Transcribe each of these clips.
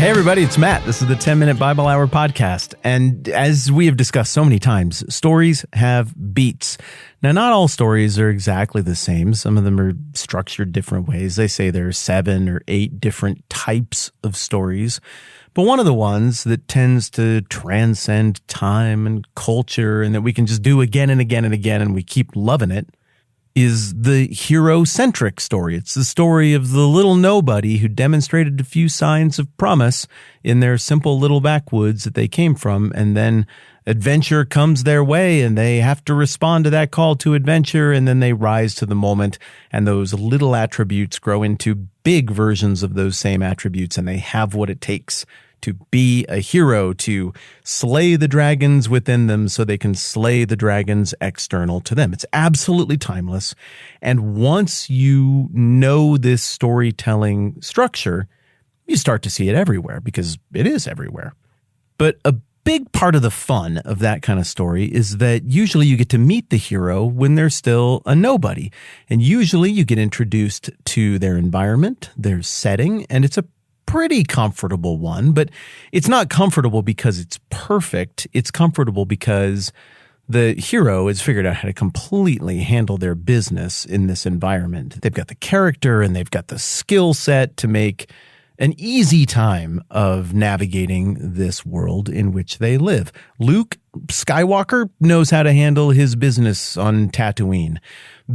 Hey everybody, it's Matt. This is the 10-Minute Bible Hour podcast. And as we have discussed so many times, stories have beats. Now, not all stories are exactly the same. Some of them are structured different ways. They say there are 7 or 8 different types of stories. But one of the ones that tends to transcend time and culture and that we can just do again and again and again and we keep loving it is the hero-centric story. It's the story of the little nobody who demonstrated a few signs of promise in their simple little backwoods that they came from, and then adventure comes their way and they have to respond to that call to adventure, and then they rise to the moment, and those little attributes grow into big versions of those same attributes, and they have what it takes to be a hero, to slay the dragons within them so they can slay the dragons external to them. It's absolutely timeless. And once you know this storytelling structure, you start to see it everywhere because it is everywhere. But a big part of the fun of that kind of story is that usually you get to meet the hero when they're still a nobody. And usually you get introduced to their environment, their setting, and it's a pretty comfortable one, but it's not comfortable because it's perfect. It's comfortable because the hero has figured out how to completely handle their business in this environment. They've got the character and they've got the skill set to make an easy time of navigating this world in which they live. Luke Skywalker knows how to handle his business on Tatooine.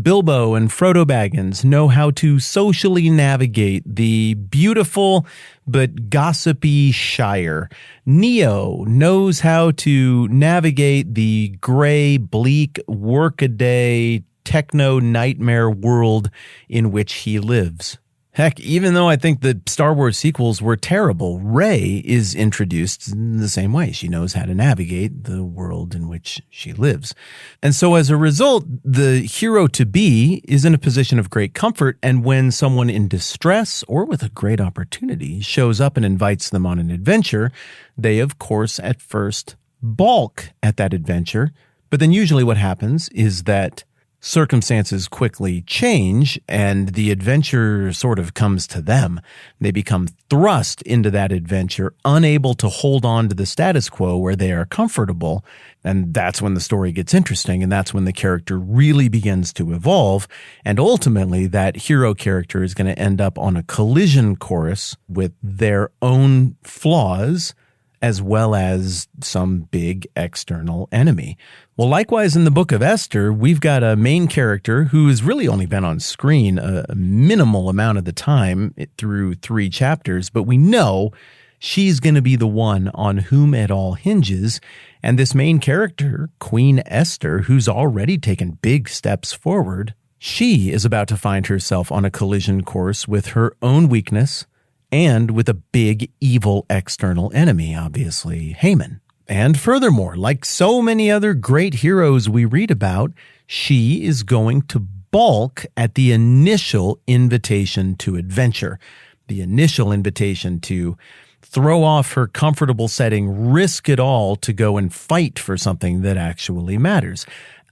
Bilbo and Frodo Baggins know how to socially navigate the beautiful but gossipy Shire. Neo knows how to navigate the gray, bleak, workaday, techno nightmare world in which he lives. Heck, even though I think the Star Wars sequels were terrible, Rey is introduced in the same way. She knows how to navigate the world in which she lives. And so as a result, the hero-to-be is in a position of great comfort, and when someone in distress or with a great opportunity shows up and invites them on an adventure, they, of course, at first balk at that adventure. But then usually what happens is that circumstances quickly change and the adventure sort of comes to them. They become thrust into that adventure, unable to hold on to the status quo where they are comfortable. And that's when the story gets interesting, and that's when the character really begins to evolve. And ultimately, that hero character is going to end up on a collision course with their own flaws, as well as some big external enemy. Well, likewise, in the book of Esther, we've got a main character who has really only been on screen a minimal amount of the time through 3 chapters, but we know she's going to be the one on whom it all hinges. And this main character, Queen Esther, who's already taken big steps forward, she is about to find herself on a collision course with her own weakness, and with a big evil external enemy, obviously, Haman. And furthermore, like so many other great heroes we read about, she is going to balk at the initial invitation to adventure, the initial invitation to throw off her comfortable setting, risk it all to go and fight for something that actually matters.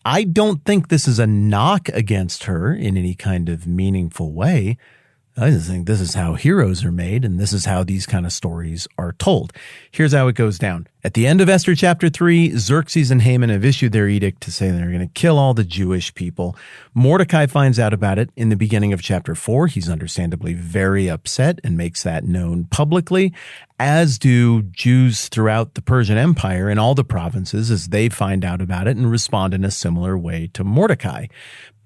I don't think this is a knock against her in any kind of meaningful way. I just think this is how heroes are made, and this is how these kind of stories are told. Here's how it goes down. At the end of Esther chapter 3, Xerxes and Haman have issued their edict to say they're going to kill all the Jewish people. Mordecai finds out about it in the beginning of chapter 4. He's understandably very upset and makes that known publicly, as do Jews throughout the Persian Empire and all the provinces as they find out about it and respond in a similar way to Mordecai.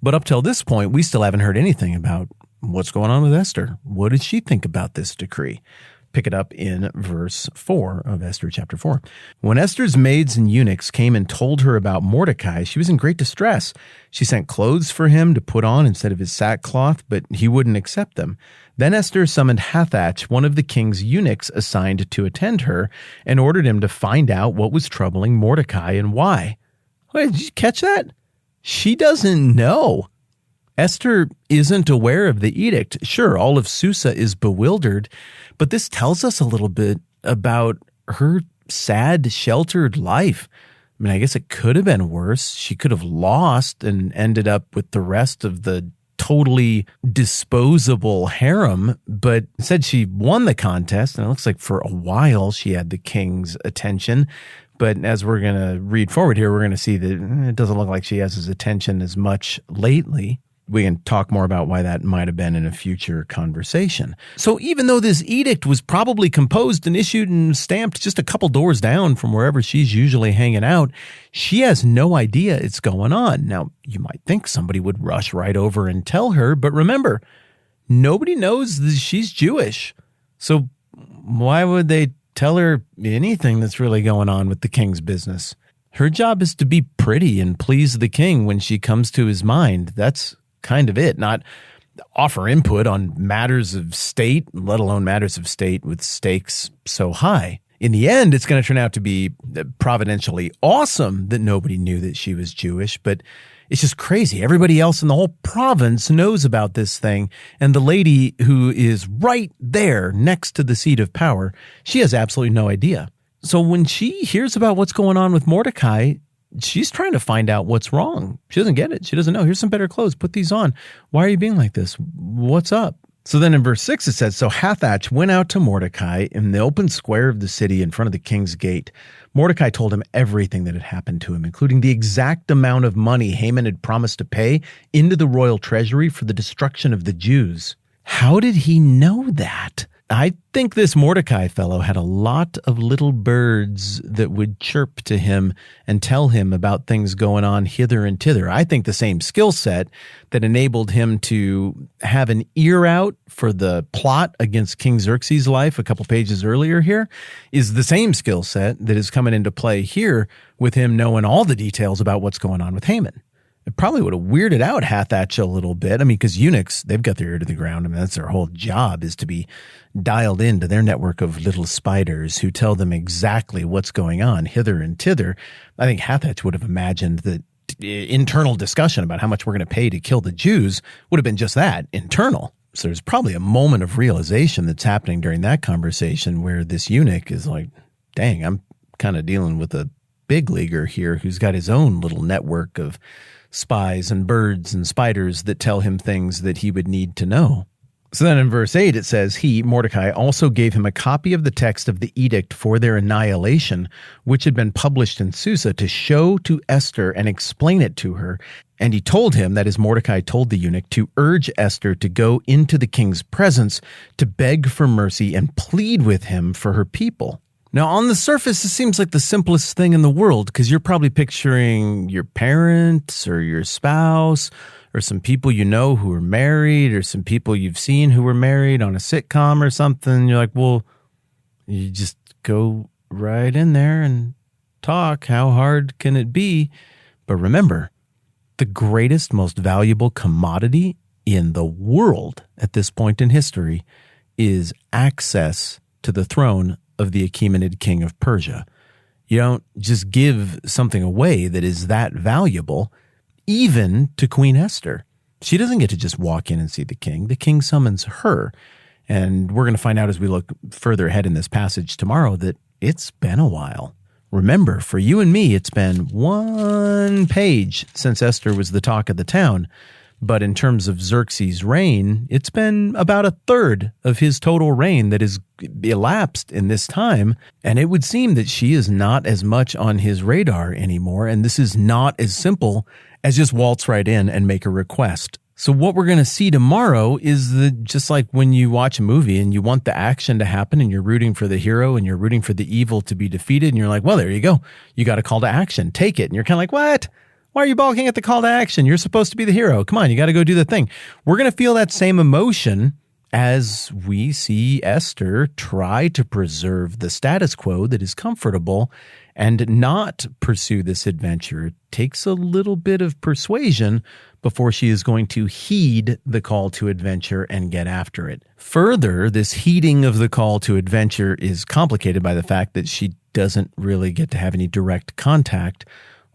But up till this point, we still haven't heard anything about what's going on with Esther. What did she think about this decree? Pick it up in verse 4 of Esther chapter 4. When Esther's maids and eunuchs came and told her about Mordecai, she was in great distress. She sent clothes for him to put on instead of his sackcloth, but he wouldn't accept them. Then Esther summoned Hathach, one of the king's eunuchs assigned to attend her, and ordered him to find out what was troubling Mordecai and why. Wait, did you catch that? She doesn't know. Esther isn't aware of the edict. Sure, all of Susa is bewildered, but this tells us a little bit about her sad, sheltered life. I mean, I guess it could have been worse. She could have lost and ended up with the rest of the totally disposable harem, but instead she won the contest, and it looks like for a while she had the king's attention. But as we're going to read forward here, we're going to see that it doesn't look like she has his attention as much lately. We can talk more about why that might have been in a future conversation. So even though this edict was probably composed and issued and stamped just a couple doors down from wherever she's usually hanging out, she has no idea it's going on. Now, you might think somebody would rush right over and tell her, but remember, nobody knows that she's Jewish. So why would they tell her anything that's really going on with the king's business? Her job is to be pretty and please the king when she comes to his mind. That's kind of it, not offer input on matters of state, let alone matters of state with stakes so high. In the end, it's going to turn out to be providentially awesome that nobody knew that she was Jewish, but it's just crazy. Everybody else in the whole province knows about this thing, and the lady who is right there next to the seat of power, she has absolutely no idea. So when she hears about what's going on with Mordecai, she's trying to find out what's wrong. She doesn't get it. She doesn't know. Here's some better clothes. Put these on. Why are you being like this? What's up? So then in verse 6 it says, So Hathach went out to Mordecai in the open square of the city in front of the king's gate. Mordecai told him everything that had happened to him, including the exact amount of money Haman had promised to pay into the royal treasury for the destruction of the Jews. How did he know that? I think this Mordecai fellow had a lot of little birds that would chirp to him and tell him about things going on hither and thither. I think the same skill set that enabled him to have an ear out for the plot against King Xerxes' life a couple pages earlier here is the same skill set that is coming into play here with him knowing all the details about what's going on with Haman. It probably would have weirded out Hathach a little bit. I mean, because eunuchs, they've got their ear to the ground. I mean, that's their whole job, is to be dialed into their network of little spiders who tell them exactly what's going on hither and thither. I think Hathach would have imagined that internal discussion about how much we're going to pay to kill the Jews would have been just that, internal. So there's probably a moment of realization that's happening during that conversation where this eunuch is like, dang, I'm kind of dealing with a big leaguer here who's got his own little network of spies and birds and spiders that tell him things that he would need to know. So then in verse 8 it says, He, Mordecai, also gave him a copy of the text of the edict for their annihilation, which had been published in Susa, to show to Esther and explain it to her. And he told him, that is, Mordecai told the eunuch, to urge Esther to go into the king's presence to beg for mercy and plead with him for her people. Now, on the surface, it seems like the simplest thing in the world, because you're probably picturing your parents or your spouse or some people you know who are married or some people you've seen who were married on a sitcom or something. You're like, well, you just go right in there and talk. How hard can it be? But remember, the greatest, most valuable commodity in the world at this point in history is access to the throne of the Achaemenid king of Persia. You don't just give something away that is that valuable, even to Queen Esther. She doesn't get to just walk in and see the king. The king summons her. And we're going to find out as we look further ahead in this passage tomorrow that it's been a while. Remember, for you and me, it's been one page since Esther was the talk of the town. But in terms of Xerxes' reign, it's been about a third of his total reign that has elapsed in this time. And it would seem that she is not as much on his radar anymore. And this is not as simple as just waltz right in and make a request. So what we're going to see tomorrow is that just like when you watch a movie and you want the action to happen and you're rooting for the hero and you're rooting for the evil to be defeated and you're like, well, there you go. You got a call to action. Take it. And you're kind of like, what? Why are you balking at the call to action? You're supposed to be the hero. Come on, you got to go do the thing. We're going to feel that same emotion as we see Esther try to preserve the status quo that is comfortable and not pursue this adventure. It takes a little bit of persuasion before she is going to heed the call to adventure and get after it. Further, this heeding of the call to adventure is complicated by the fact that she doesn't really get to have any direct contact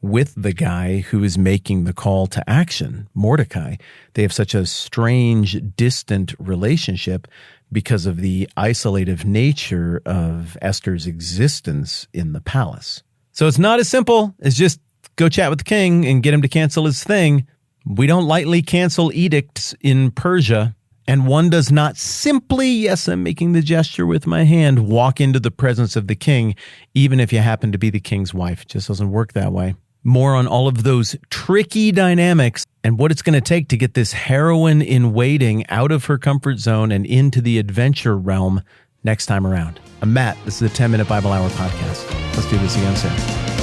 with the guy who is making the call to action, Mordecai. They have such a strange, distant relationship because of the isolative nature of Esther's existence in the palace. So it's not as simple as just go chat with the king and get him to cancel his thing. We don't lightly cancel edicts in Persia, and one does not simply, yes, I'm making the gesture with my hand, walk into the presence of the king, even if you happen to be the king's wife. It just doesn't work that way. More on all of those tricky dynamics and what it's going to take to get this heroine in waiting out of her comfort zone and into the adventure realm next time around. I'm Matt. This is the 10-Minute Bible Hour Podcast. Let's do this again soon.